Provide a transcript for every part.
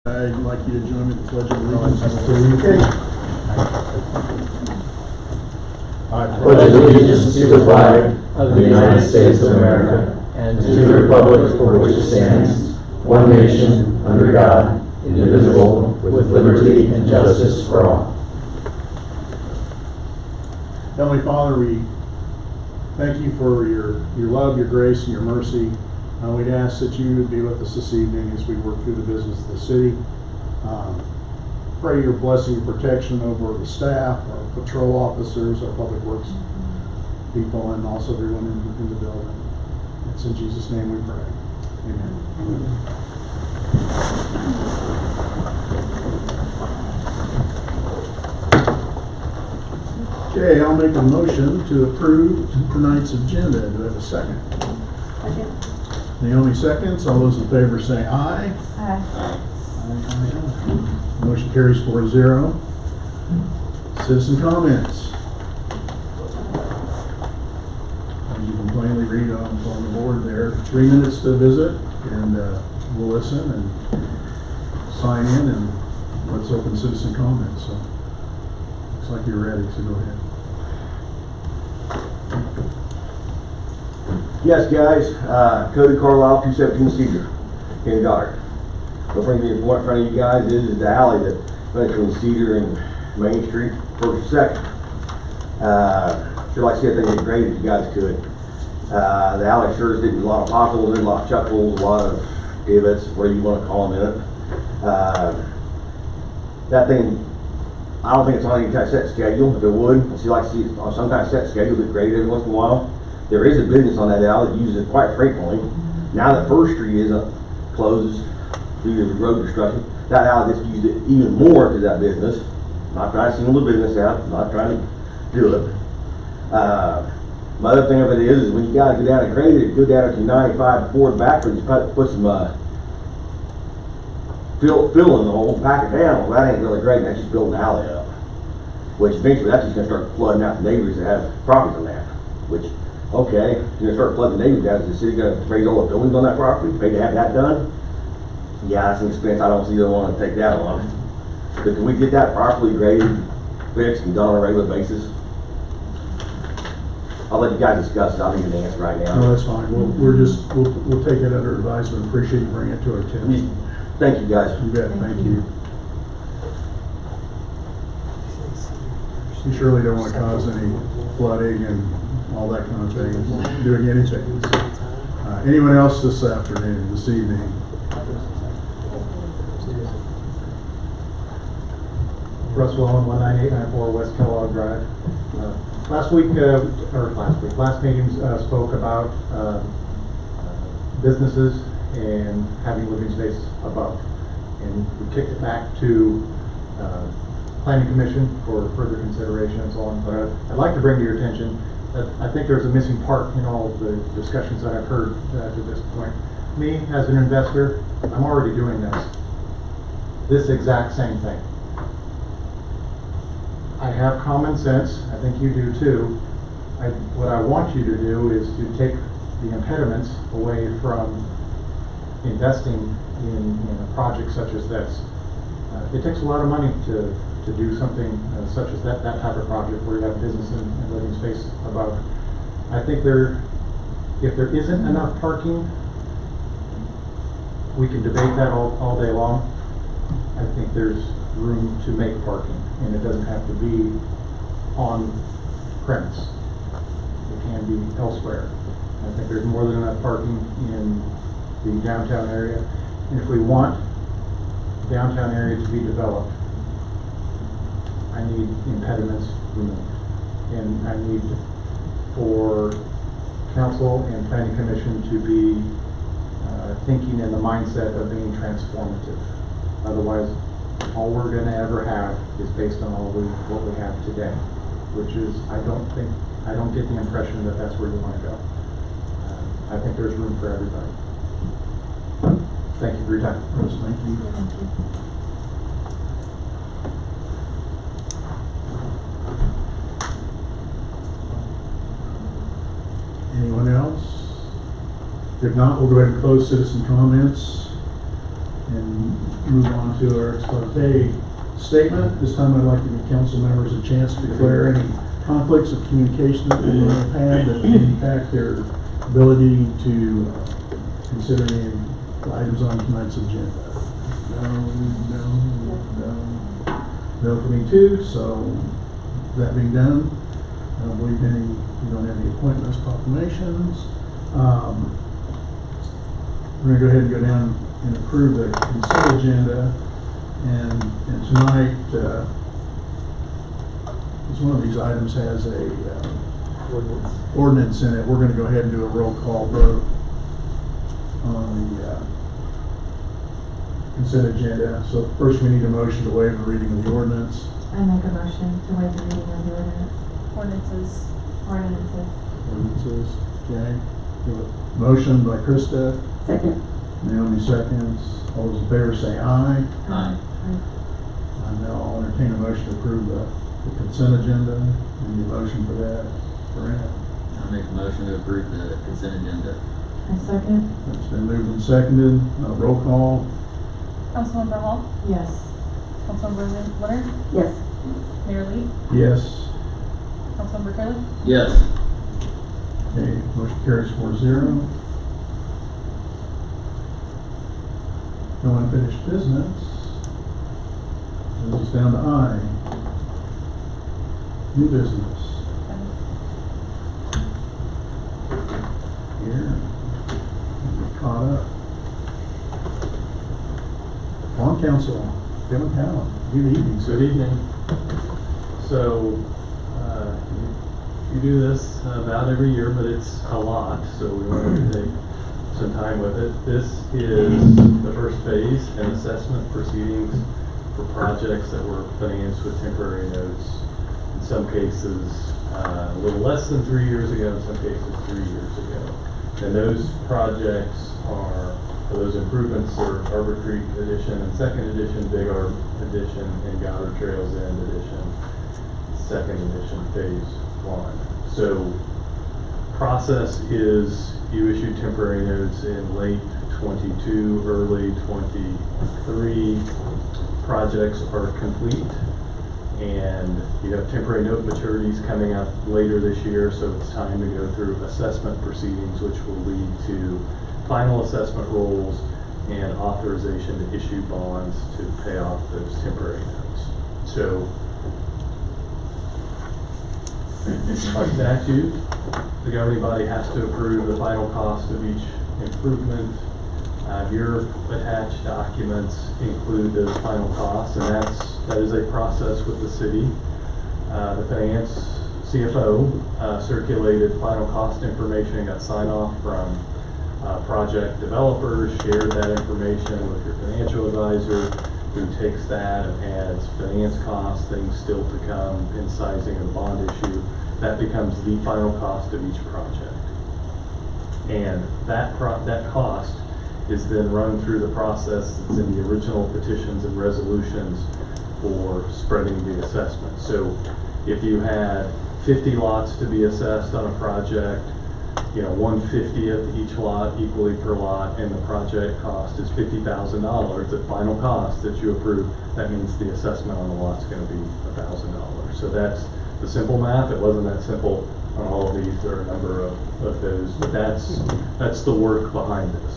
I'd like you to join me in the Pledge of Allegiance. I pledge allegiance to the flag of the United States of America and to the republic for which it stands, one nation, under God, indivisible, with liberty and justice for all. Heavenly Father, we thank you for your love, your grace, and your mercy. We'd ask that you would be with us this evening as we work through the business of the city. Pray your blessing and protection over the staff, our patrol officers, our public works people, and also everyone in the building. It's in Jesus' name we pray. Amen. Okay, I'll make a motion to approve tonight's agenda. Do I have a second? Second. Naomi seconds. All those in favor say aye. Aye. Aye. Motion carries 4-0. Citizen comments. As you can plainly read on the board there, 3 minutes to visit, and we'll listen and sign in, and let's open citizen comments. So looks like you're ready, so go ahead. Yes, guys, Cody Carlisle, 217 Cedar, here in Goddard. What brings me in front of you guys is the alley that runs between Cedar and Main Street, First and Second. Sure like to see everything get graded if you guys could. The alley sure is getting a lot of potholes, there's a lot of chuckles, a lot of divots, whatever you want to call them in it. That thing, I don't think it's on any kind of set schedule. If it would, I'd like to see it on some kind of set schedule that graded every once in a while. There is a business on that alley that uses it quite frequently. Now that First Street is closed due to the road construction, that alley gets used even more to that business. Not trying to single the business out, not trying to do it. My other thing of it is when you guys go down and grade it, go down to 95 forward backwards, put some fill in the hole, pack it down. Well, that ain't really great. That's just building the alley up. Which eventually that's just going to start flooding out the neighbors that have properties on that. Which, okay, you're going to start flooding the neighbors out. Is the city going to raise all the buildings on that property? Pay to have that done? Yeah, that's an expense. I don't see them wanting to take that on. But can we get that properly graded, fixed, and done on a regular basis? I'll let you guys discuss it. I'll need an answer right now. No, that's fine. We'll take it under advisement. Appreciate you bringing it to our attention. Thank you, guys. You bet. Thank you. You surely don't want to cause any flooding and all that kind of thing, doing anything. Anyone else this afternoon, this evening? Russ Willen, 19894 West Kellogg Drive. Last meeting spoke about businesses and having living space above. And we kicked it back to Planning Commission for further consideration and so on. But I'd like to bring to your attention that I think there's a missing part in all of the discussions that I've heard to this point. Me, as an investor, I'm already doing this exact same thing. I have common sense, I think you do too. What I want you to do is to take the impediments away from investing in a project such as this. It takes a lot of money to do something such as that type of project where you have business and living space above. I think if there isn't enough parking, we can debate that all day long. I think there's room to make parking, and it doesn't have to be on premise. It can be elsewhere. I think there's more than enough parking in the downtown area, and if we want downtown area to be developed, I need impediments removed, and I need for council and planning commission to be thinking in the mindset of being transformative. Otherwise, all we're going to ever have is based on what we have today, which is I don't get the impression that that's where you want to go. I think there's room for everybody. Thank you for your time. Rose, thank you. Thank you. Anyone else? If not, we'll go ahead and close citizen comments. and move on to our ex parte statement. This time I'd like to give council members a chance to declare any conflicts of communication that they may have had that impact their ability to consider any items on tonight's agenda. No for me too, so that being done, I don't believe we don't have any appointments, proclamations. We're gonna go ahead and go down and approve the consent agenda, and tonight, each one of these items has a ordinance in it. We're gonna go ahead and do a roll call vote on the consent agenda. So first we need a motion to waive the reading of the ordinance. I make a motion to waive the reading of the ordinance. Ordinances. Ordinances, okay. We have a motion by Krista, Second. Naomi seconds. All those in favor say aye. Aye. And now I'll entertain a motion to approve the consent agenda. Need a motion for that, Brent? I'll make a motion to approve the consent agenda. I second. It's been moved and seconded. Roll call. Councilmember Hall. Yes. Councilmember Leonard. Yes. Mayor Lee. Yes. Councilmember Curley. Yes. Okay, motion carries 4-0. No unfinished business. This is down to I. New business. Here. Get caught up. On council, Kevin Cowan. Good evening, sir. Good evening. So, you do this about every year, but it's a lot, so we wanted to take some time with it. This is the first phase in assessment proceedings for projects that were financed with temporary notes. In some cases, a little less than 3 years ago, in some cases 3 years ago. And those projects are, those improvements are Arbor Creek Edition and Second Edition, Big Arb Edition, and Goddard Trails End Edition, Second Edition, Phase 1. So, process is you issue temporary notes in late 22, early 23. Projects are complete, and you have temporary note maturities coming up later this year, so it's time to go through assessment proceedings, which will lead to final assessment rolls and authorization to issue bonds to pay off those temporary notes. So, by statute, the governing body has to approve the final cost of each improvement. Your attached documents include those final costs, and that is a process with the city. The finance CFO circulated final cost information, got sign off from project developers, shared that information with your financial advisor, who takes that and adds finance costs, things still to come in sizing of the bond issue. That becomes the final cost of each project. And that cost is then run through the process that's in the original petitions and resolutions for spreading the assessment. So if you had 50 lots to be assessed on a project, 1/50th each lot equally per lot, and the project cost is $50,000, the final cost that you approve, that means the assessment on the lot's going to be $1,000. So that's the simple math. It wasn't that simple on all of these. There are a number of those, but that's the work behind this.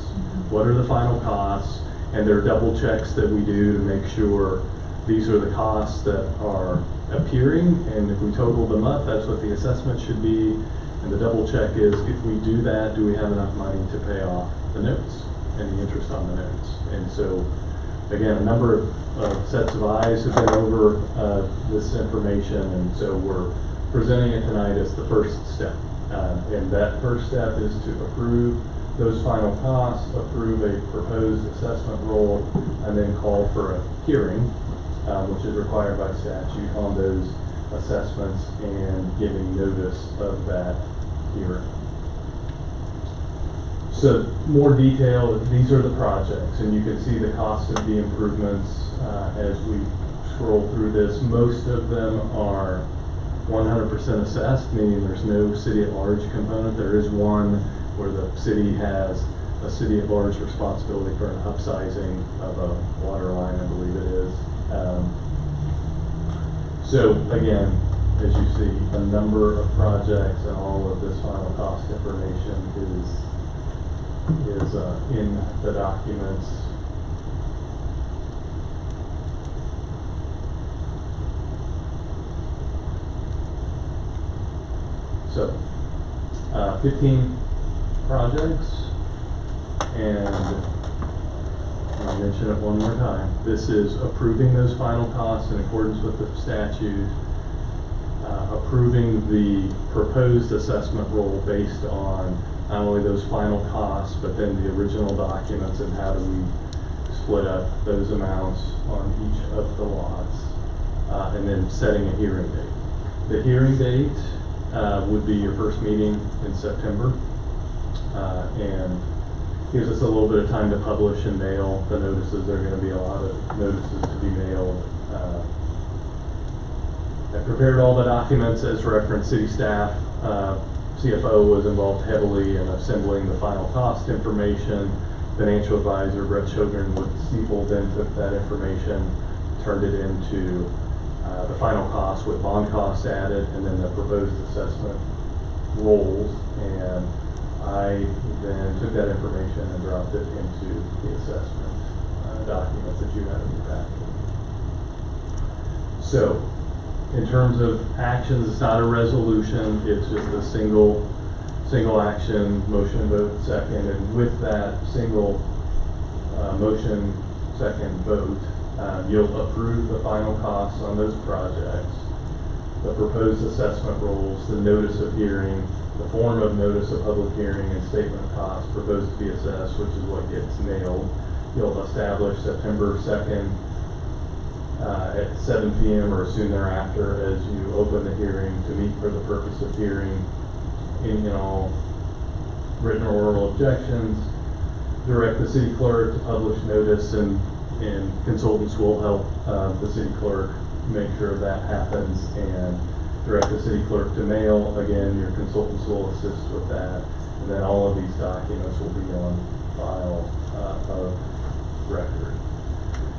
What are the final costs? And there are double checks that we do to make sure these are the costs that are appearing, and if we total them up, that's what the assessment should be. And the double check is, if we do that, do we have enough money to pay off the notes and the interest on the notes? And so, again, a number of sets of eyes have been over this information, and so we're presenting it tonight as the first step. And that first step is to approve those final costs, approve a proposed assessment roll, and then call for a hearing, which is required by statute on those assessments, and giving notice of that hearing. So more detail, these are the projects, and you can see the cost of the improvements as we scroll through this. Most of them are 100% assessed, meaning there's no city at large component. There is one where the city has a city at large responsibility for an upsizing of a water line, I believe it is. So again, as you see, a number of projects and all of this final cost information is in the documents. So, 15 projects, and I'll mention it one more time. This is approving those final costs in accordance with the statute, approving the proposed assessment roll based on not only those final costs, but then the original documents and how do we split up those amounts on each of the lots, and then setting a hearing date. The hearing date would be your first meeting in September, and gives us a little bit of time to publish and mail the notices. There are going to be a lot of notices to be mailed. I prepared all the documents as referenced. City staff, CFO was involved heavily in assembling the final cost information. Financial advisor Brett Shogren with Steeple then took that information, turned it into the final cost with bond costs added, and then the proposed assessment rolls. And I then took that information and dropped it into the assessment documents that you have in your packet. So, in terms of actions, it's not a resolution, it's just a single action, motion, vote, second, and with that single motion, second, vote, you'll approve the final costs on those projects, the proposed assessment rolls, the notice of hearing, the form of notice of public hearing and statement of costs proposed to be assessed, which is what gets mailed. You'll establish September 2nd at 7 p.m. or soon thereafter as you open the hearing to meet for the purpose of hearing any and all written or oral objections. Direct the city clerk to publish notice, and consultants will help the city clerk make sure that happens, and direct the city clerk to mail. Again, your consultants will assist with that, and then all of these documents will be on file of record.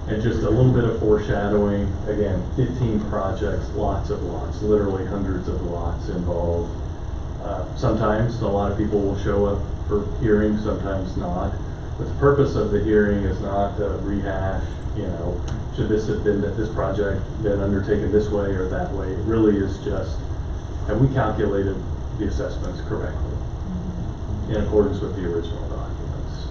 And just a little bit of foreshadowing, again, 15 projects, lots of lots, literally hundreds of lots involved. Sometimes a lot of people will show up for hearings, sometimes not. But the purpose of the hearing is not to rehash, should this have been, this project been undertaken this way or that way. It really is just, have we calculated the assessments correctly in accordance with the original documents?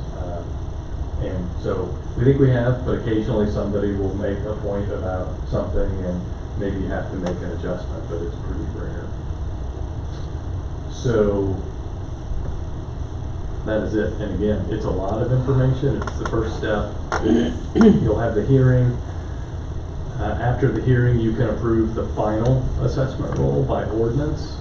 And so we think we have, but occasionally somebody will make a point about something and maybe you have to make an adjustment, but it's pretty rare. So that is it. And again, it's a lot of information. It's the first step. You'll have the hearing. After the hearing, you can approve the final assessment roll by ordinance.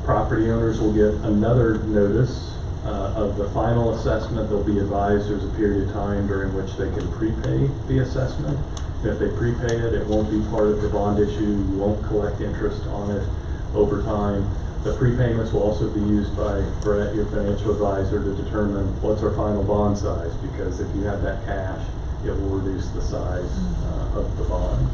Property owners will get another notice of the final assessment. They'll be advised there's a period of time during which they can prepay the assessment. If they prepay it, it won't be part of the bond issue. You won't collect interest on it over time. The prepayments will also be used by Brett, your financial advisor, to determine what's our final bond size, because if you have that cash, it will reduce the size of the bond.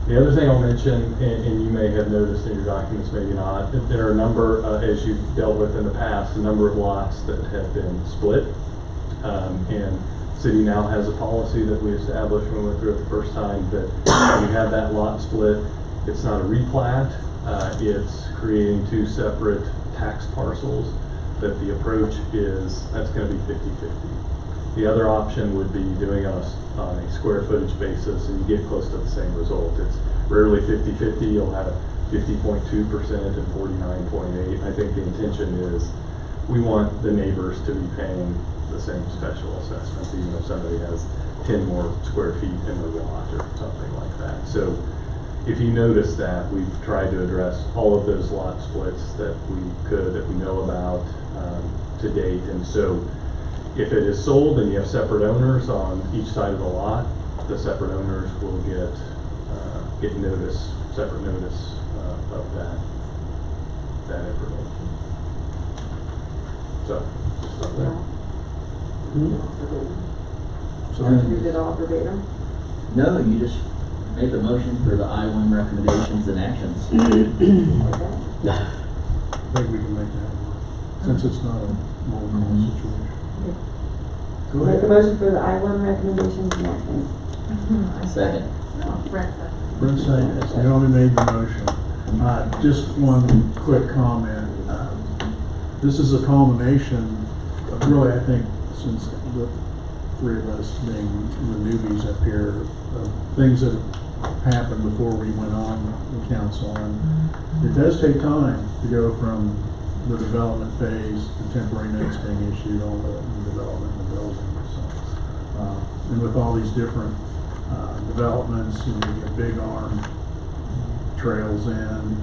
The other thing I'll mention, and you may have noticed in your documents, maybe not, there are a number, as you've dealt with in the past, a number of lots that have been split. And the city now has a policy that we established when we went through it the first time, that when you have that lot split, it's not a replat, it's creating two separate tax parcels, that the approach is, that's going to be 50-50. The other option would be doing it on a square footage basis, and you get close to the same result. It's rarely 50-50. You'll have 50.2% and 49.8%. I think the intention is we want the neighbors to be paying the same special assessment, even if somebody has 10 more square feet in their lot or something like that. So if you notice that, we've tried to address all of those lot splits that we could, that we know about to date. And so if it is sold and you have separate owners on each side of the lot, the separate owners will get notice, separate notice of that information. So, just up there. So You did all verbatim? No, you just made the motion for the I-1 recommendations and actions. Okay. I think we can make that work, since it's not a roll call situation. Go Make a ahead. motion for the I-1 recommendations and actions. Second. Oh, Brett seconded. Brent seconds, Naomi made the motion. Just one quick comment. This is a culmination of really, I think, since the three of us being the newbies up here, of things that have happened before we went on the council. And it does take time to go from the development phase, the temporary notes being issued, all the development of the building. So, and with all these different developments, you get Big Arm trails in,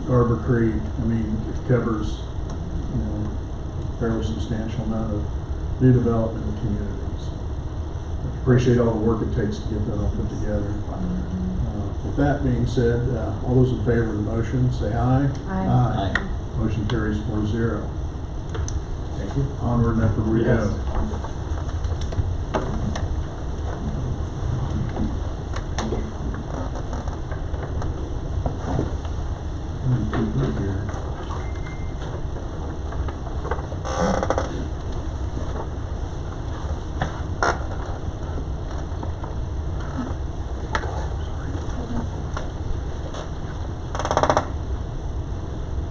Arbor Creek. I mean, it covers, a fairly substantial amount of new development in the community. So I appreciate all the work it takes to get that all put together. With that being said, all those in favor of the motion, say aye. Aye. Motion carries 4-0. Thank you. Onward and upward we go. Yes.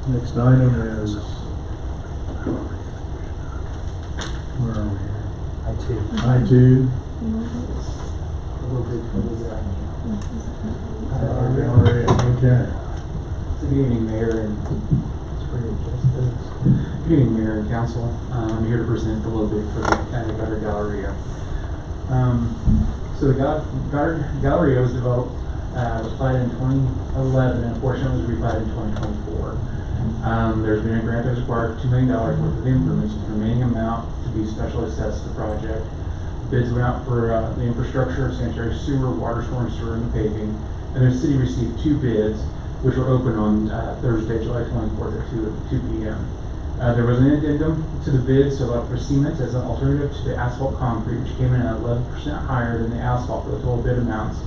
Next item is, where are we here? I-2. Okay. Good evening, Mayor and Good evening, Mayor and Council. I'm here to present the low bid for the Goddard Galleria. So the Goddard Galleria was developed, was platted in 2011, and a portion was replatted in 2024. There's been a grant that was acquired for $2 million worth of improvements, with the remaining amount to be special assessed to the project. Bids went out for the infrastructure, sanitary sewer, water, storm sewer, and the paving. And the city received 2 bids, which were open on Thursday, July 24th at 2 p.m. There was an addendum to the bid, so for cement as an alternative to the asphalt concrete, which came in at 11% higher than the asphalt for the total bid amounts.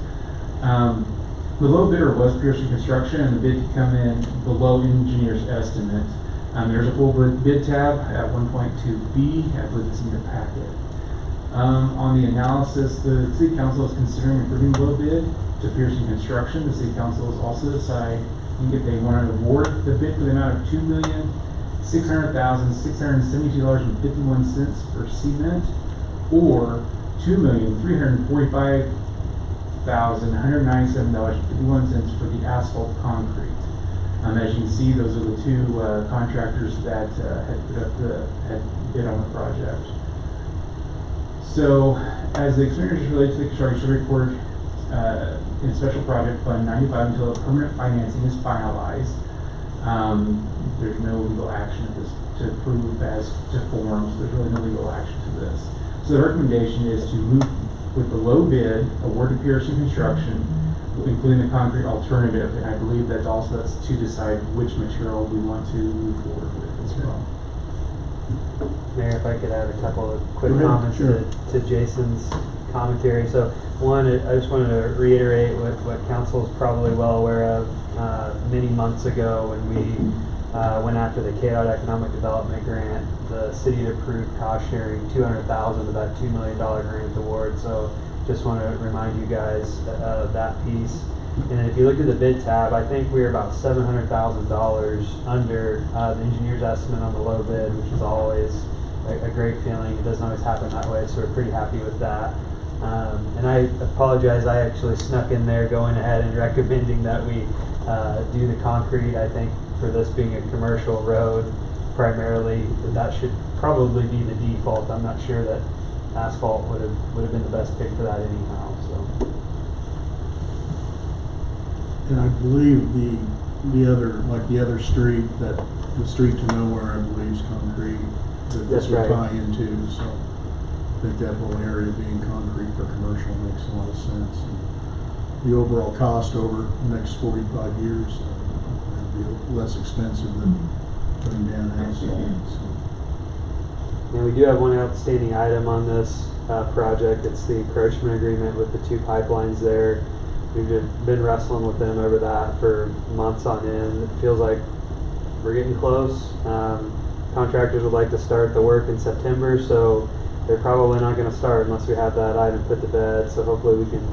The low bidder was Pearson Construction, and the bid could come in below engineer's estimate. There's a full bid tab at 1.2B, I believe it's in your packet. On the analysis, the City Council is considering approving the low bid to Pearson Construction. The City Council is also deciding if they want to award the bid for the amount of $2,600,672.51 for cement, or $2,345,197.51 for the asphalt concrete. As you can see, those are the 2 contractors that had bid on the project. So, as the expenditures related to the construction report in Special Project Fund 95 until the permanent financing is finalized, there's no legal action to prove as to form, so there's really no legal action to this. So the recommendation is to move with the low bid, award to Pearson Construction, including the concrete alternative, and I believe that's to decide which material we want to move forward with as well. Mayor, if I could add a couple of quick Go ahead, comments sure. to Jason's commentary. So one, I just wanted to reiterate what council is probably well aware of. Many months ago when we went after the KDOT Economic Development Grant, the city had approved cost sharing $200,000 of that $2 million grant award. So just want to remind you guys of that piece. And then if you look at the bid tab, I think we're about $700,000 under the engineer's estimate on the low bid, which is always a great feeling. It doesn't always happen that way, so we're pretty happy with that. And I apologize, I actually snuck in there going ahead and recommending that we do the concrete. I think for this being a commercial road, primarily, that should probably be the default. I'm not sure that asphalt would have been the best pick for that anyhow. So. And I believe the other street, that the street to nowhere, I believe, is concrete that this That's would right. tie into. So I think that whole area being concrete for commercial makes a lot of sense. And the overall cost over the next 45 years would be less expensive than putting down asphalt. So. And we do have one outstanding item on this project. It's the encroachment agreement with the 2 pipelines there. We've been wrestling with them over that for months on end. It feels like we're getting close. Contractors would like to start the work in September, so they're probably not going to start unless we have that item put to bed. So hopefully we can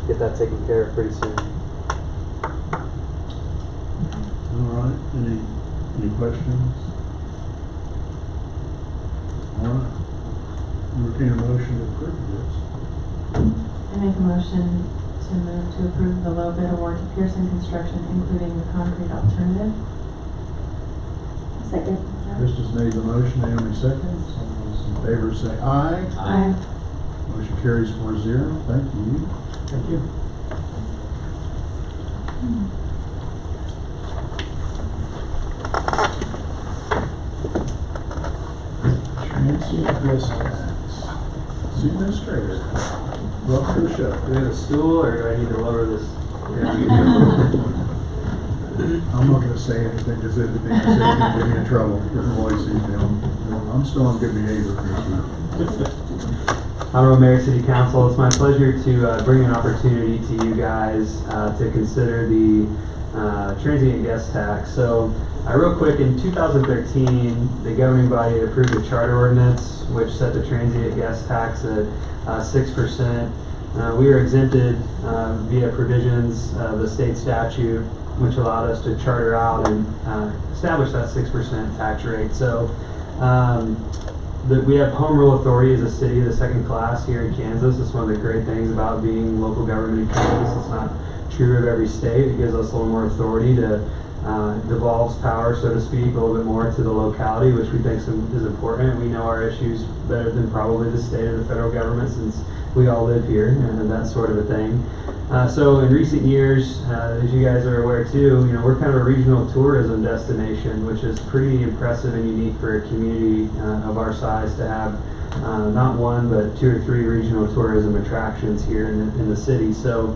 get that taken care of pretty soon. All right, any questions? All right, entertain a motion to approve this. I make a motion to move to approve the low bid award to Pearson Construction, including the concrete alternative. Second. Krista's made the motion, Naomi seconds. All those in favor say aye. Aye. Motion carries 4-0. Thank you. Thank you. Transient guest tax. City Administrator, welcome to the show. Do we have a stool, or do I need to lower this? I'm not gonna say anything, because anything I say can get me in trouble with the voice email. I'm still on good behavior for this week. Honorable Mayor, City Council, it's my pleasure to bring an opportunity to you guys to consider the transient guest tax. So, real quick, in 2013, the governing body approved a charter ordinance which set the transient guest tax at 6%. We are exempted via provisions of the state statute, which allowed us to charter out and establish that 6% tax rate. So we have home rule authority as a city, the second class here in Kansas. It's one of the great things about being local government in Kansas. It's not true of every state. It gives us a little more authority to devolves power, so to speak, a little bit more to the locality, which we think is important. We know our issues better than probably the state or the federal government, since we all live here, and that sort of a thing. So in recent years, as you guys are aware too, we're kind of a regional tourism destination, which is pretty impressive and unique for a community of our size to have not one, but 2 or 3 regional tourism attractions here in the city. So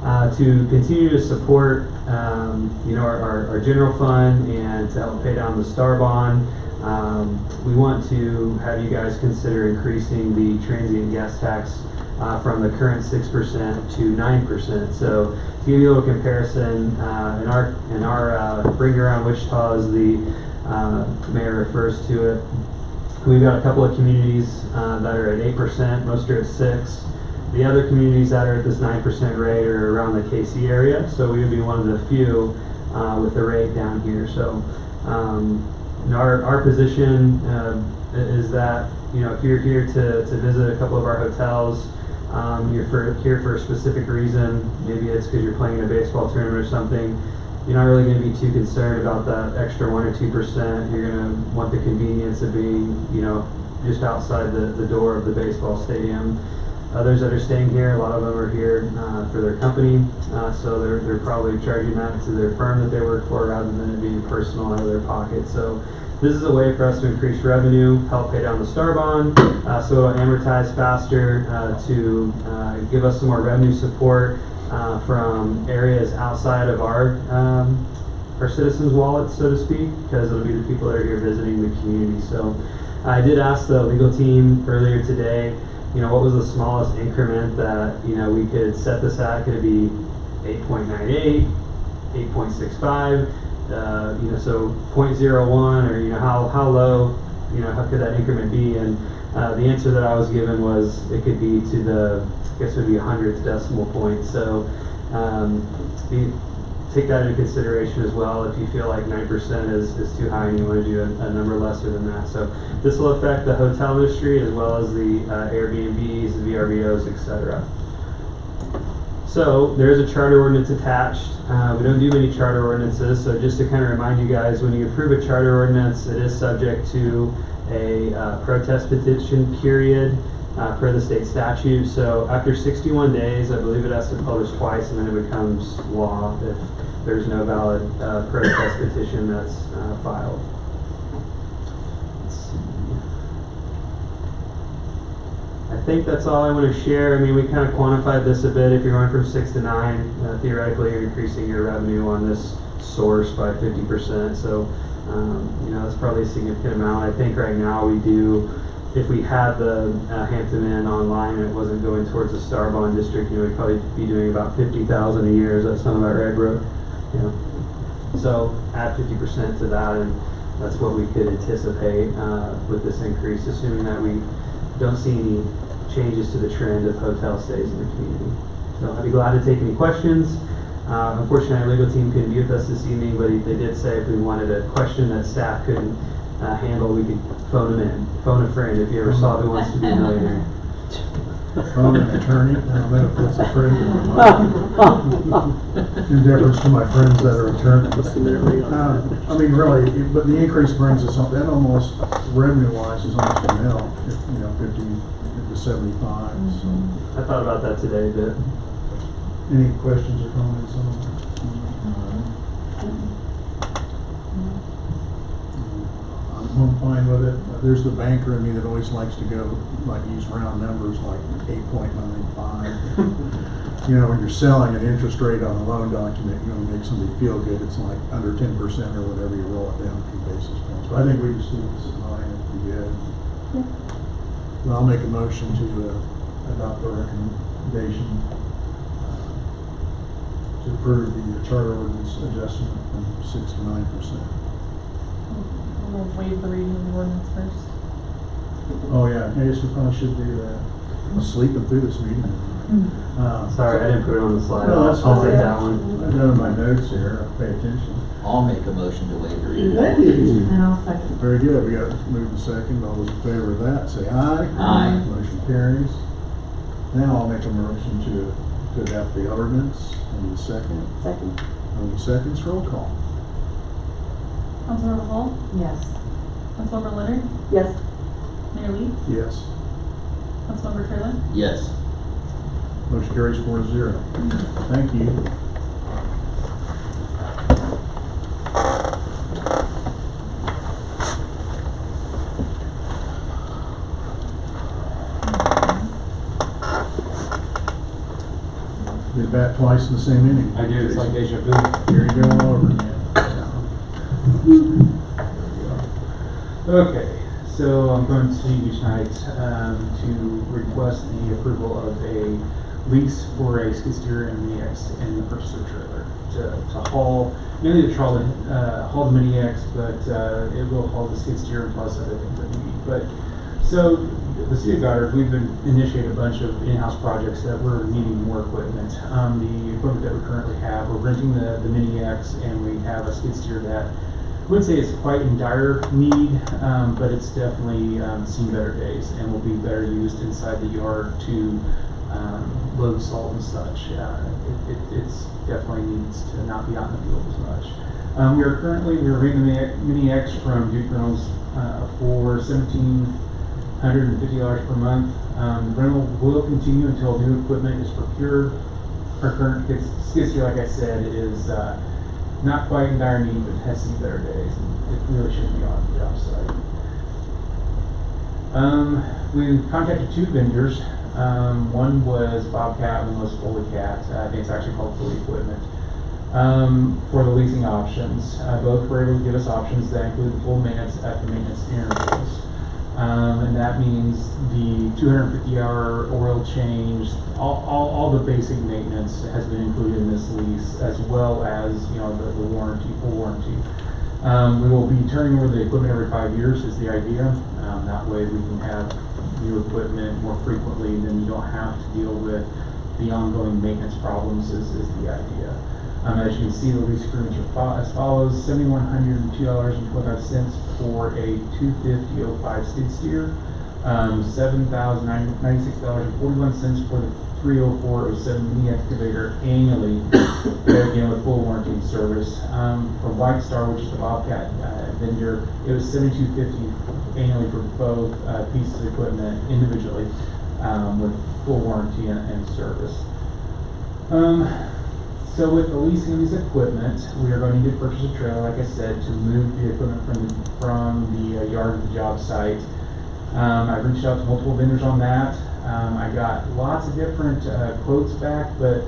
to continue to support our general fund and to help pay down the STAR bond, we want to have you guys consider increasing the transient guest tax from the current 6% to 9%. So to give you a little comparison, in our Bring Around Wichita, as the mayor refers to it, we've got a couple of communities that are at 8%, most are at 6%. The other communities that are at this 9% rate are around the KC area, so we would be one of the few with the rate down here. So our position is that if you're here to visit a couple of our hotels, you're here for a specific reason, maybe it's because you're playing in a baseball tournament or something, you're not really going to be too concerned about that extra 1 or 2%. You're going to want the convenience of being, just outside the door of the baseball stadium. Others that are staying here, a lot of them are here for their company, so they're probably charging that to their firm that they work for rather than it being personal out of their pocket. So this is a way for us to increase revenue, help pay down the STAR bond, so it'll amortize faster to give us some more revenue support from areas outside of our citizens' wallets, so to speak, because it'll be the people that are here visiting the community. So I did ask the legal team earlier today, what was the smallest increment that, we could set this at? Could it be 8.98, 8.65, so 0.01, or, how low, how could that increment be? And the answer that I was given was it could be to the, I guess it would be 100th decimal point. So take that into consideration as well if you feel like 9% is too high and you want to do a number lesser than that. So this will affect the hotel industry as well as the Airbnbs, the VRBOs, etc. So there's a charter ordinance attached. We don't do many charter ordinances, so just to kind of remind you guys, when you approve a charter ordinance, it is subject to a protest petition period per the state statute. So after 61 days, I believe it has to publish twice, and then it becomes law if there's no valid protest petition that's filed. I think that's all I want to share. I mean, we kind of quantified this a bit. If you're going from 6 to 9, theoretically you're increasing your revenue on this source by 50%. So, that's probably a significant amount. I think right now we do if we had the Hampton Inn online and it wasn't going towards the Star Bond District, we'd probably be doing about 50,000 a year. Does that sound about right, Brooke? So add 50% to that, and that's what we could anticipate with this increase, assuming that we don't see any changes to the trend of hotel stays in the community. So I'd be glad to take any questions. Unfortunately, our legal team couldn't be with us this evening, but they did say if we wanted a question that staff couldn't handle, we could phone them in. Phone a friend if you ever saw Who Wants to Be a Millionaire. Phone an attorney, I don't know if it's a friend or not. In deference to my friends that are attorneys. I mean, really, but the increase brings us up, that almost, revenue-wise, is almost a mil, 50 to 75, so. I thought about that today a bit. Any questions or comments on that? I'm fine with it. There's the banker in me that always likes to go, use round numbers like 8.95. When you're selling an interest rate on a loan document, you want to make somebody feel good. It's like under 10% or whatever, you roll it down a few basis points. But I think we just need this in mind, it'd be good. Well, I'll make a motion to adopt the recommendation to approve the charter ordinance adjustment from 6 to 9%. We'll waive the reading of the ordinance first. Oh, yeah, I guess we probably should do that. I'm sleeping through this meeting. Sorry, I didn't put it on the slide. No, that's I'll fine. take that one. I got in my notes here, I'll pay attention. I'll make a motion to waive the reading. And I'll second. Very good, we got moved and second, all those in favor of that, say aye. Aye. Motion carries. Now I'll make a motion to adopt the ordinance. Any second? Second. Any seconds, roll call. Councilmember Hall, Yes. Councilmember Leonard, Yes. Mayor Lee, Yes. Councilmember Curley. Yes. Motion carries 4-0. Thank you. Did that twice in the same inning. I do, it's like deja vu. Here you go all over again. Okay, so I'm going to you tonight to request the approval of a lease for a skid steer and mini X and the purchase of a trailer to haul, mainly to haul the mini X, but it will haul the skid steer and plus other things that we need. But so the city of Goddard, we've been initiated a bunch of in-house projects that we're needing more equipment. The equipment that we currently have, we're renting the mini X, and we have a skid steer that I wouldn't say it's quite in dire need, but it's definitely seen better days and will be better used inside the yard to load salt and such. It's definitely needs to not be out in the field as much. We're renting the mini X from Duke Reynolds for $1,750 per month. The rental will continue until new equipment is procured. Our current skid steer, like I said, is not quite in dire need, but has seen better days, and it really shouldn't be on the job site. We contacted two vendors. One was Bobcat, one was Foley Cat. I think it's actually called Foley Equipment. For the leasing options, both were able to give us options that include full maintenance at the maintenance intervals. And that means the 250-hour oil change, all the basic maintenance has been included in this lease, as well as the warranty, full warranty. We will be turning over the equipment every 5 years is the idea. That way we can have new equipment more frequently, then you don't have to deal with the ongoing maintenance problems is the idea. As you can see, the lease agreements are as follows: $7,102.25 for a 250/05 skid steer, $7,096.41 for the 304/07 mini excavator annually, again with full warranty and service. For White Star, which is the Bobcat vendor, it was $7,250 annually for both pieces of equipment individually, with full warranty and service. So with the leasing of these equipment, we are going to need to purchase a trailer, like I said, to move the equipment from the yard to the job site. I've reached out to multiple vendors on that. I got lots of different quotes back, but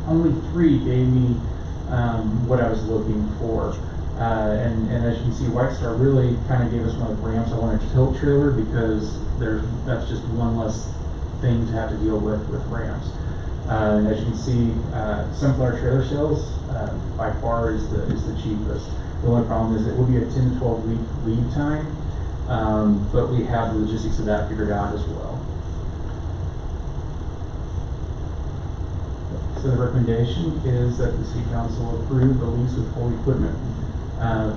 only 3 gave me what I was looking for. And as you can see, White Star really kind of gave us one of the ramps. I wanted a tilt trailer because that's just one less thing to have to deal with ramps. And as you can see, Sunflower Trailer Sales by far is the cheapest. The only problem is it will be a 10 to 12 week lead time, but we have the logistics of that figured out as well. So the recommendation is that the City Council approve the lease of full equipment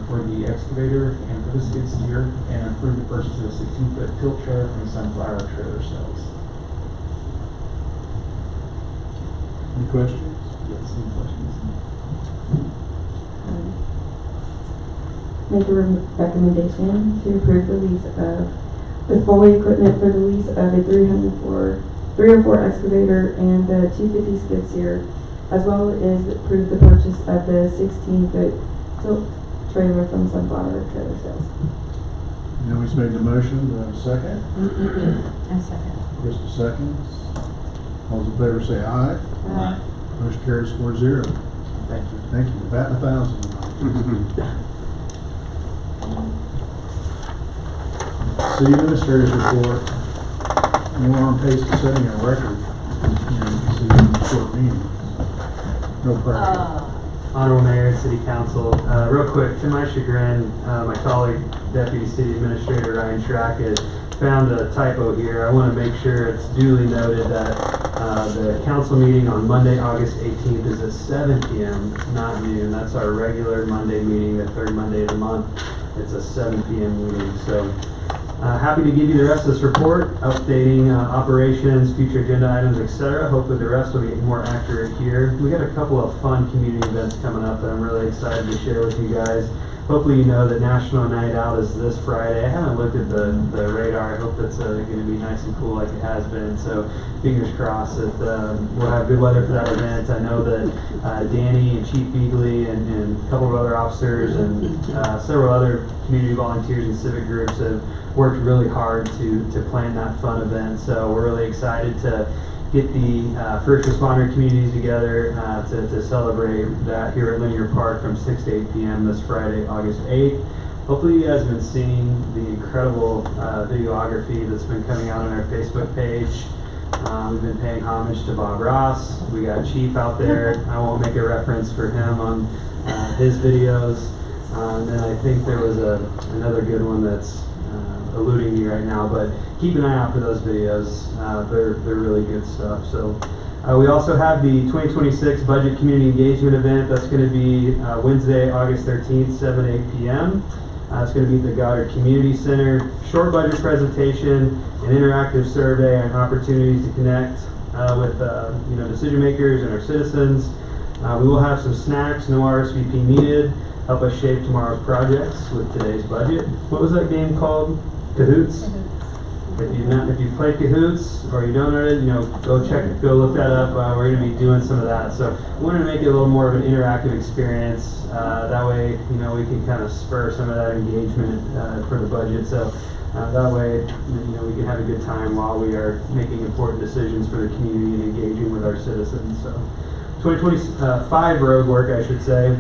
for the excavator and for the skid steer, and approve the purchase of a 16-foot tilt trailer from Sunflower Trailer Sales. Any questions? Yes, any questions? Make a recommendation to approve the lease of the Foley equipment for the lease of a 304 excavator and the 250 skid steer, as well as approve the purchase of the 16-foot tilt trailer from Sunflower Trailer Sales. Naomi's made the motion, do I have a second? A second. Krista seconds. All those in favor say aye. Aye. Motion carries 4-0. Thank you. Thank you. Batting 1,000 tonight. City Administrator's report. We're on pace to setting a record in a short meeting. No pressure. Honorable Mayor, City Council, real quick, to my chagrin, my colleague, Deputy City Administrator Ryan Schrack, had found a typo here. I want to make sure it's duly noted that the council meeting on Monday, August 18th is at 7 p.m., not noon. That's our regular Monday meeting, the third Monday of the month. It's a 7 p.m. meeting. So happy to give you the rest of this report, updating operations, future agenda items, etc. Hopefully the rest will be more accurate here. We got a couple of fun community events coming up that I'm really excited to share with you guys. Hopefully you know that National Night Out is this Friday. I haven't looked at the radar. I hope that's going to be nice and cool like it has been. So fingers crossed that we'll have good weather for that event. I know that Danny and Chief Beagley and a couple of other officers and several other community volunteers and civic groups have worked really hard to plan that fun event. So we're really excited to get the first responder communities together to celebrate that here at Linear Park from 6 to 8 p.m. this Friday, August 8th. Hopefully you guys have been seeing the incredible videography that's been coming out on our Facebook page. We've been paying homage to Bob Ross. We got Chief out there. I won't make a reference for him on his videos. And then I think there was another good one that's eluding me right now, but keep an eye out for those videos. They're really good stuff. So we also have the 2026 Budget Community Engagement event. That's going to be Wednesday, August 13th, 7 to 8 p.m. It's going to be at the Goddard Community Center. Short budget presentation, an interactive survey, and opportunities to connect with decision makers and our citizens. We will have some snacks, no RSVP needed. Help us shape tomorrow's projects with today's budget. What was that game called? Cahoots? If you played Cahoots or you don't know it, go look that up. We're going to be doing some of that. So we wanted to make it a little more of an interactive experience. That way, we can kind of spur some of that engagement for the budget. So that way, we can have a good time while we are making important decisions for the community and engaging with our citizens. So 2025 road work, I should say.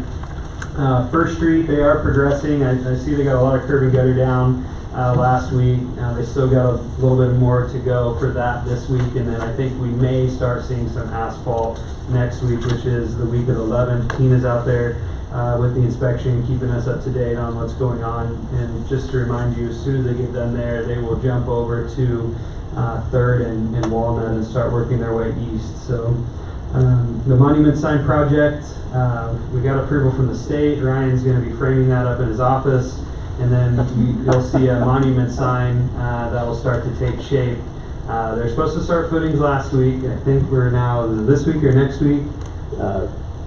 First Street, they are progressing. I see they got a lot of curb and gutter down last week. They still got a little bit more to go for that this week, and then I think we may start seeing some asphalt next week, which is the week of the 11th. Tina's out there with the inspection, keeping us up to date on what's going on. And just to remind you, as soon as they get done there, they will jump over to 3rd and Walnut and start working their way east. So the monument sign project, we got approval from the state. Ryan's going to be framing that up in his office, and then you'll see a monument sign that will start to take shape. They're supposed to start footings last week. I think we're now, is it this week or next week?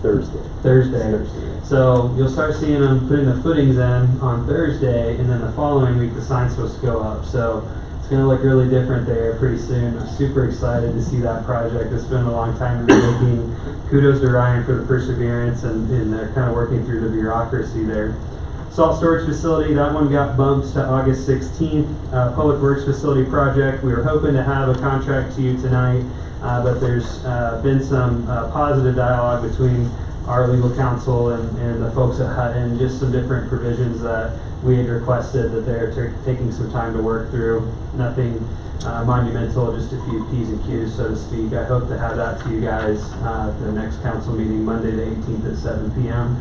Thursday. So you'll start seeing them putting the footings in on Thursday, and then the following week the sign's supposed to go up. So it's going to look really different there pretty soon. I'm super excited to see that project. It's been a long time in the making. Kudos to Ryan for the perseverance, and they're kind of working through the bureaucracy there. Salt storage facility, that one got bumped to August 16th. Public Works facility project, we were hoping to have a contract to you tonight, but there's been some positive dialogue between our legal counsel and the folks at Hutton, just some different provisions that we had requested that they're taking some time to work through. Nothing monumental, just a few P's and Q's, so to speak. I hope to have that to you guys at the next council meeting, Monday the 18th at 7 p.m.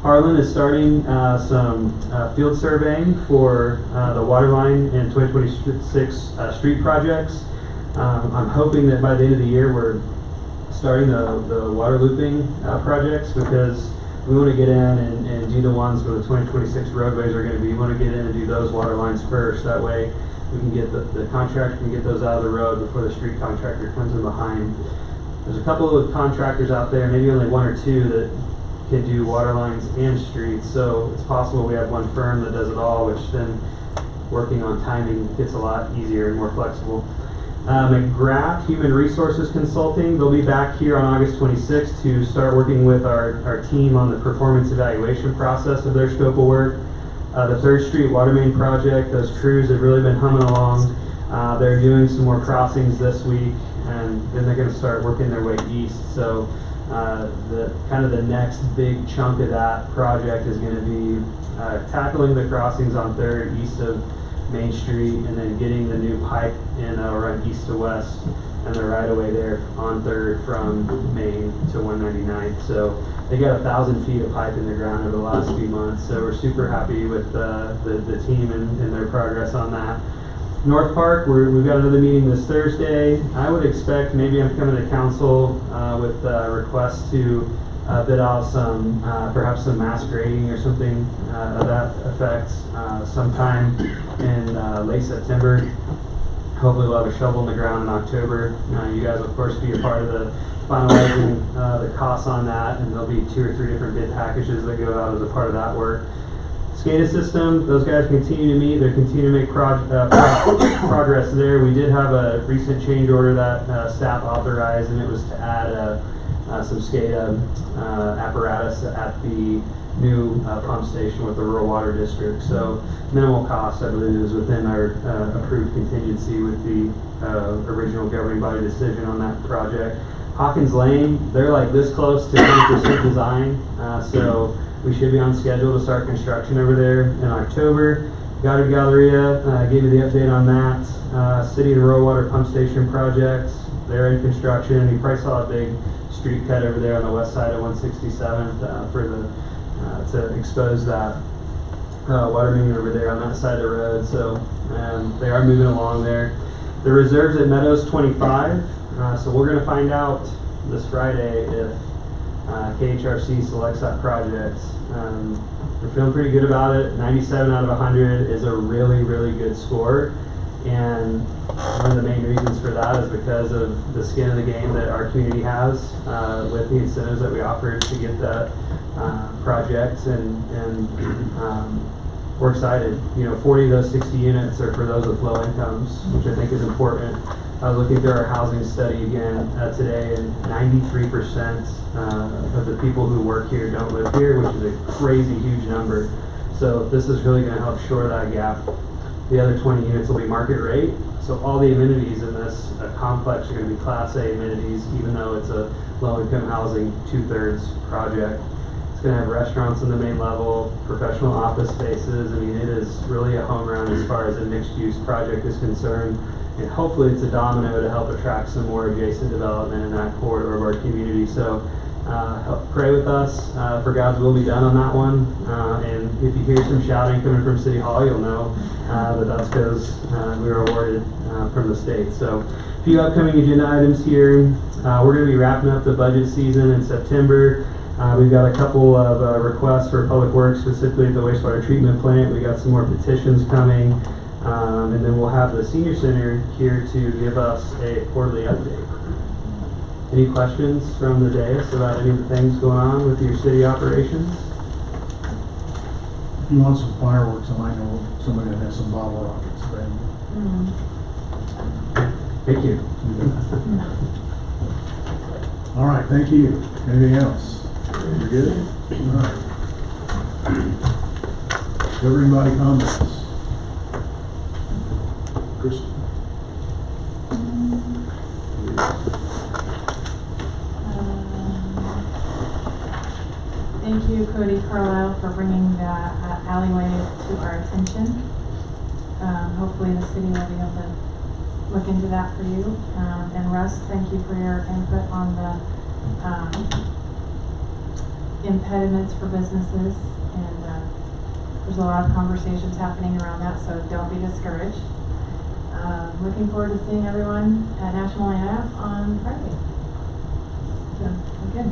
Harlan is starting some field surveying for the water line and 2026 street projects. I'm hoping that by the end of the year we're starting the water looping projects, because we want to get in and do the ones where the 2026 roadways are going to be. We want to get in and do those water lines first. That way we can get the contractor can get those out of the road before the street contractor comes in behind. There's a couple of contractors out there, maybe only one or two, that can do water lines and streets. So it's possible we have one firm that does it all, which then working on timing gets a lot easier and more flexible. McGrath Human Resources Consulting, they'll be back here on August 26th to start working with our team on the performance evaluation process of their scope of work. The 3rd Street Water Main Project, those crews have really been humming along. They're doing some more crossings this week, and then they're going to start working their way east. So the next big chunk of that project is going to be tackling the crossings on 3rd east of Main Street, and then getting the new pipe in that'll run east to west, and the right of way there on 3rd from Main to 199th. So they got 1,000 feet of pipe in the ground over the last few months. So we're super happy with the team and their progress on that. North Park, we've got another meeting this Thursday. I would expect maybe I'm coming to council with requests to bid out some, perhaps some mass grading or something of that effect sometime in late September. Hopefully we'll have a shovel in the ground in October. You guys will of course be a part of the finalizing the costs on that, and there'll be 2 or 3 different bid packages that go out as a part of that work. SCADA system, those guys continue to meet, they continue to make progress there. We did have a recent change order that staff authorized, and it was to add some SCADA apparatus at the new pump station with the rural water district. So minimal cost, I believe, is within our approved contingency with the original governing body decision on that project. Hawkins Lane, they're like this close to 20% design, so we should be on schedule to start construction over there in October. Goddard Galleria, gave you the update on that. City and rural water pump station projects, they're in construction. You probably saw a big street cut over there on the west side of 167th for the to expose that water main over there on that side of the road. So they are moving along there. The reserves at Meadows 25. So we're going to find out this Friday if KHRC selects that project. We're feeling pretty good about it. 97 out of 100 is a really, really good score. And one of the main reasons for that is because of the skin of the game that our community has with the incentives that we offer to get that project. And we're excited. 40 of those 60 units are for those with low incomes, which I think is important. I was looking through our housing study again today, and 93% of the people who work here don't live here, which is a crazy huge number. So this is really going to help shore that gap. The other 20 units will be market rate. So all the amenities in this complex are going to be Class A amenities, even though it's a low-income housing 2/3 project. It's going to have restaurants in the main level, professional office spaces. I mean, it is really a home run as far as a mixed-use project is concerned. And hopefully it's a domino to help attract some more adjacent development in that corridor of our community. So help pray with us for God's will be done on that one. And if you hear some shouting coming from City Hall, you'll know that that's because we were awarded from the state. So a few upcoming agenda items here. We're going to be wrapping up the budget season in September. We've got a couple of requests for public works, specifically at the wastewater treatment plant. We got some more petitions coming. And then we'll have the senior center here to give us a quarterly update. Any questions from the dais about any of the things going on with your city operations? If you want some fireworks, I might know somebody that has some bottle rockets available. Thank you. All right, thank you. Anything else? You're good? All right. Governing body comments. Kristen. Cody Carlisle for bringing the alleyway to our attention. Hopefully the city will be able to look into that for you. And Russ, thank you for your input on the impediments for businesses. And there's a lot of conversations happening around that, so don't be discouraged. Looking forward to seeing everyone at National AF on Friday. So, okay.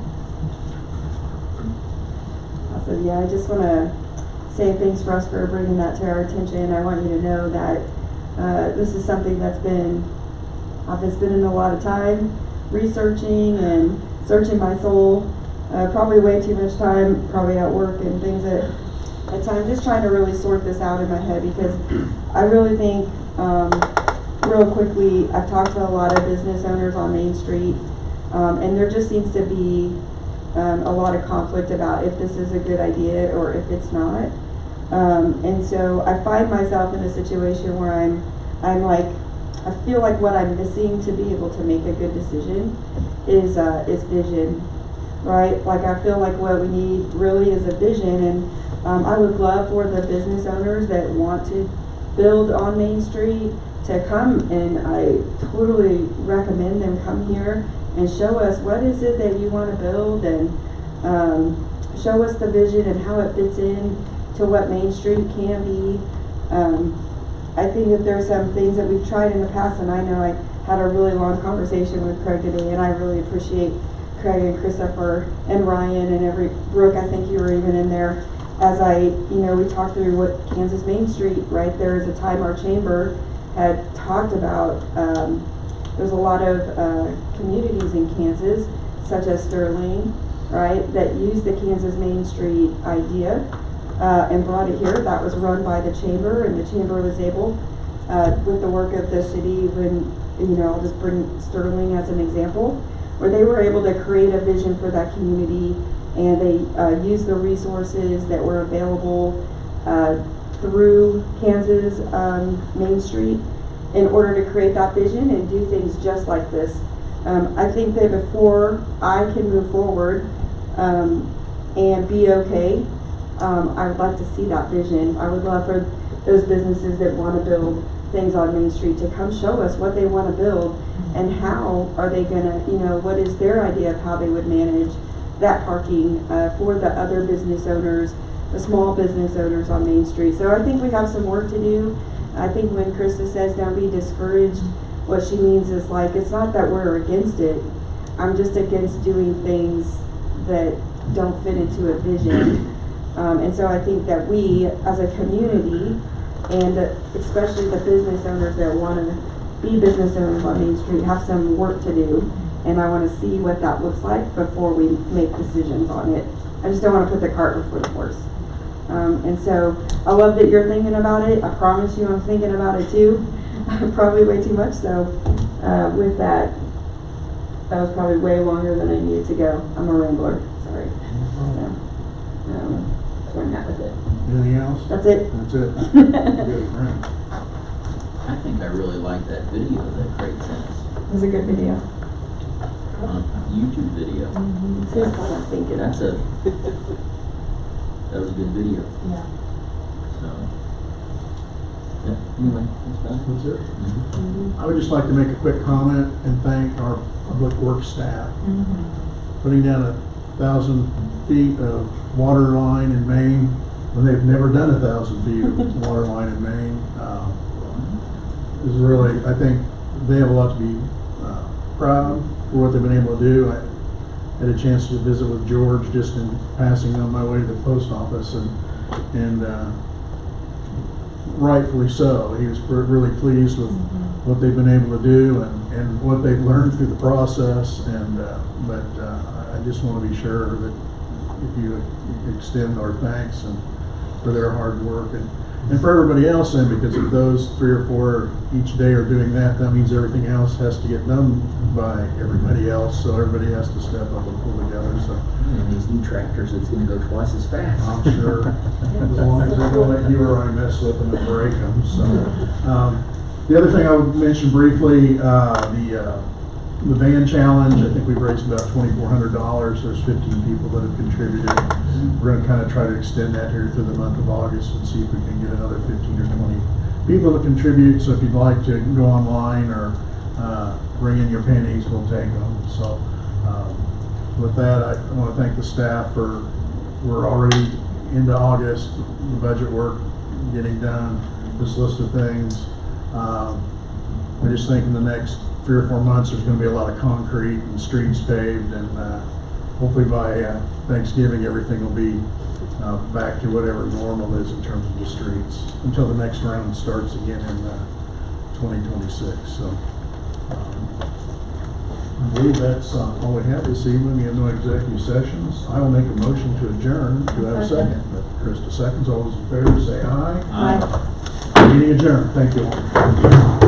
Awesome. Yeah, I just want to say thanks, Russ, for bringing that to our attention. I want you to know that this is something that's I've been spending a lot of time researching and searching my soul. Probably way too much time, probably at work and things at times, just trying to really sort this out in my head, because I really think, real quickly, I've talked to a lot of business owners on Main Street, and there just seems to be a lot of conflict about if this is a good idea or if it's not. And so I find myself in a situation where I'm like, I feel like what I'm missing to be able to make a good decision is vision, right? Like, I feel like what we need really is a vision, and I would love for the business owners that want to build on Main Street to come, and I totally recommend them come here and show us what is it that you want to build, and show us the vision and how it fits in to what Main Street can be. I think that there's some things that we've tried in the past, and I know I had a really long conversation with Craig today, and I really appreciate Craig and Christopher and Ryan and Brooke, I think you were even in there, as we talked through what Kansas Main Street, right? There was a time our chamber had talked about, there's a lot of communities in Kansas, such as Sterling, right, that used the Kansas Main Street idea and brought it here. That was run by the chamber, and the chamber was able, with the work of the city, when, I'll just bring Sterling as an example, where they were able to create a vision for that community, and they used the resources that were available through Kansas Main Street in order to create that vision and do things just like this. I think that before I can move forward and be okay, I would like to see that vision. I would love for those businesses that want to build things on Main Street to come show us what they want to build, and how are they gonna, what is their idea of how they would manage that parking for the other business owners, the small business owners on Main Street. So I think we have some work to do. I think when Krista says don't be discouraged, what she means is, like, it's not that we're against it. I'm just against doing things that don't fit into a vision. And so I think that we, as a community, and especially the business owners that want to be business owners on Main Street, have some work to do. And I want to see what that looks like before we make decisions on it. I just don't want to put the cart before the horse. And so I love that you're thinking about it. I promise you I'm thinking about it too. Probably way too much. So with that was probably way longer than I needed to go. I'm a rambler. Sorry. So, that's where I'm at with it. Anything else? That's it. That's it. Good friend. I think I really like that video that Craig sent us. It was a good video. YouTube video. Here's what I'm thinking. That was a good video. Yeah. So, yeah, anyway, that's about it. That's it. Mhm. I would just like to make a quick comment and thank our public works staff. Putting down 1,000 feet of water line in Maine when they've never done 1,000 feet of water line in Maine is really, I think they have a lot to be proud for what they've been able to do. I had a chance to visit with George just in passing on my way to the post office, and rightfully so. He was really pleased with what they've been able to do and what they've learned through the process. And but I just want to be sure that if you extend our thanks and for their hard work, and for everybody else then, because if those 3 or 4 each day are doing that, that means everything else has to get done by everybody else, so everybody has to step up and pull together. So And these new tractors, it's gonna go twice as fast. I'm sure, as long as they don't let you or I mess with them and break them. So the other thing I would mention briefly, the the van challenge, I think we've raised about $2,400. There's 15 people that have contributed. We're gonna kind of try to extend that here through the month of August and see if we can get another 15 or 20 people to contribute. So if you'd like to go online or bring in your pennies, we'll take them. So with that, I want to thank the staff for, we're already into August, the budget work getting done, this list of things. I just think in the next 3 or 4 months, there's going to be a lot of concrete and streets paved, and hopefully by Thanksgiving, everything will be back to whatever normal is in terms of the streets until the next round starts again in 2026. So I believe that's all we have this evening. We have no executive sessions. I will make a motion to adjourn. Do I have a second? Krista seconds. All those in favor say aye. Aye. Meeting adjourned. Thank you all.